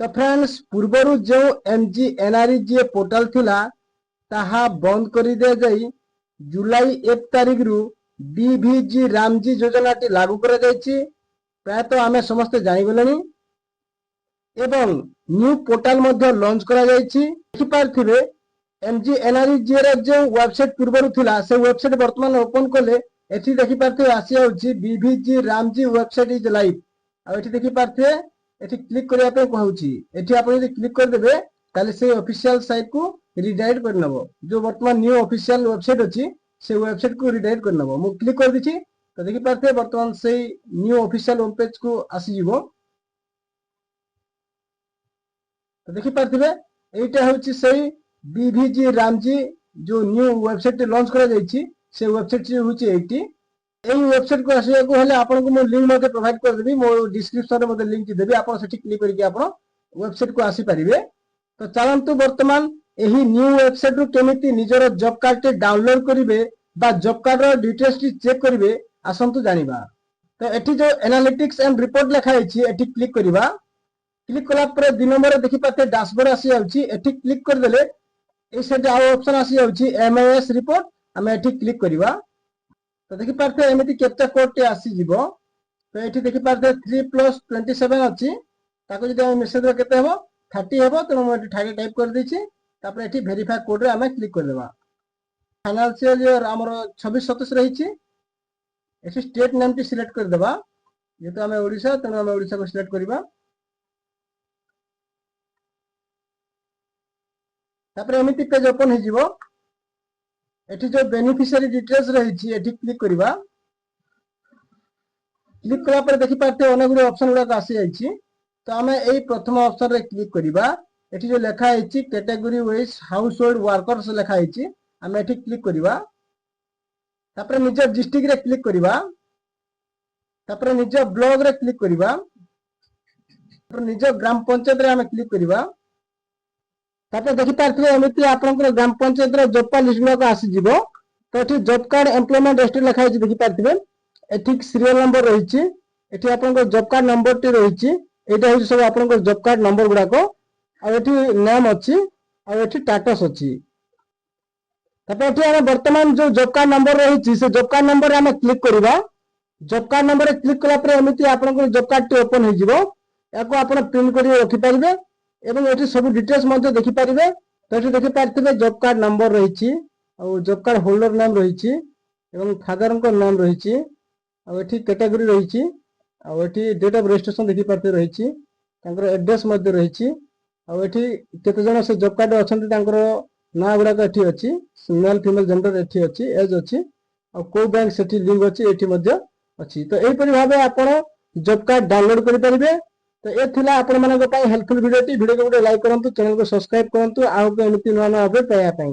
तो फ्रेंड्स पूर्वर जो MGNREGA portal थिला ताहा बंद कर दिया जाई जुलाई 1 तारिख रु BVG रामजी योजना टी लागू करा जायछि। प्रायतः आमे समस्त जानि गलेनी एवं न्यू पोर्टाल मध्य लॉन्च करा जायछि। देखि पारथिबे MGNREGA रे जो वेबसाइट पूर्वर थिला से वेबसाइट वर्तमान ओपन कले एठी देखि पारथिबे आसी आउछि BVG Ramji website is live. आ एठी देखि पारथिबे एठी क्लिक करिया पे कहउछि। एठी आपण यदि क्लिक कर देबे ताले से ऑफिशियल साइट को रिडायरेक्ट कर नबो। जो वर्तमान न्यू ऑफिशियल वेबसाइट अछि से वेबसाइट को रिडायरेक्ट कर नबो। मु क्लिक कर दिछि तो देखि पारथिबे वर्तमान से न्यू ऑफिशियल होम पेज को आसी जिवो। तो देखि पारथिबे एटा होछि सही BVG रामजी जो न्यू वेबसाइट लॉन्च करा जायछि से वेबसाइट होछि एटी। एई वेबसाइट को आसीया को हेले आपन को मो लिंक मध्ये प्रोवाइड कर देबी। मो डिस्क्रिप्शन रे मध्ये लिंक देबी। आपन सेठी क्लिक करके आपन वेबसाइट को आसी परिबे। तो चलंतु वर्तमान एही न्यू वेबसाइट रो केमिति निजर जॉब कार्ड टे डाउनलोड करिवे बा जॉब कार्ड रो डिटेल्स टी चेक करिवे आसंतु जानिबा। तो एठी जो एनालिटिक्स एंड रिपोर्ट लिखा हैछि एठी क्लिक करिबा। क्लिक कला पर 2 नंबर देखि पाते डैशबोर्ड आसी आउछि। एठी क्लिक कर देले ए सेट आ ऑप्शन आसी आउछि MIS रिपोर्ट। हमें एठी क्लिक करिबा। तो देखि पारथे एमिति कैप्चा कोड टे आसी जिवो। तो एठी देखि पारथे 3 + 27 अछि ताको जदि हम मेसेज रो केते हेबो 30 हेबो। त हम एठी टाइप कर दैछि। तापर एठी वेरीफाई कोड रे हमें क्लिक कर देबा। फाइनेंशियल ईयर हमर 26-27 रहिछि। एठी स्टेट नेम टी सिलेक्ट कर देबा। जेतो हमें ओडिसा तनो हमें ओडिसा को सिलेक्ट करिबा। तापर एमिति पेज ओपन हे जिवो। एठी जो बेनिफिशियरी डिटेल्स रहिछि एठी क्लिक करिबा। क्लिक कला पर देखि पारते अनेक गुड ऑप्शन गुडा आसी जाइछि। तो हमें एई प्रथम ऑप्शन रे क्लिक करिबा। एठी जो लेखा हैछि category wise household workers लेखा हैछि हमें एठी क्लिक करिबा। तापर निज डिस्ट्रिक्ट रे क्लिक करिबा। तापर निज ब्लॉक रे क्लिक करिबा। तापर निज ग्राम पंचायत रे हमें क्लिक करिबा। तापर देखि पारथिबे एमिति आपनकर ग्राम पंचायत रे जॉब कार्ड लिस्ट गुडा आसी जिवो। तो एठी जॉब कार्ड एम्प्लॉयमेंट रजिस्टर लेखा हैछि देखि पारथिबे। एठी सीरियल नंबर रहिछि। एठी आपनकर जॉब कार्ड नंबर टी रहिछि। एटा होछि सब आपनकर जॉब कार्ड नंबर गुडा को। आ एठी नाम अछि आ एठी स्टेटस अछि। तापर एठी हम वर्तमान जो जॉब कार्ड नंबर रहिछि से जॉब कार्ड नंबर रे हम क्लिक करिबा। जॉब कार्ड नंबर रे क्लिक कला पर एमिति आपनकर जॉब कार्ड टी ओपन हे जिवो। याको आपण प्रिंट करि रखि परिबे एवं एठी सब डिटेल्स मध्ये देखि परिबे। तो एठी देखि पारथिबे जॉब कार्ड नंबर रहिछि आ जॉब कार्ड होल्डर नाम रहिछि एवं फादर को नाम रहिछि आ एठी कैटेगरी रहिछि आ एठी डेट ऑफ रजिस्ट्रेशन देखि पारथे रहिछि। तांकर एड्रेस मध्ये रहिछि आ एठी केते जण से जॉब कार्ड अछंती तांकर ना गुडा को एठी अछि। मेल फीमेल जेंडर एठी अछि एज अछि आ को बैंक सेठी लिंक अछि एठी मध्ये अछि। तो एई परि भाबे आपण जॉब कार्ड डाउनलोड करि परिबे। तो ए थिला आपण मानक पई हेल्पफुल वीडियो टी। वीडियो को लाइक करंतु, चैनल को सब्सक्राइब करंतु। आ एमिति नवा नवा अपडेट पाया पई।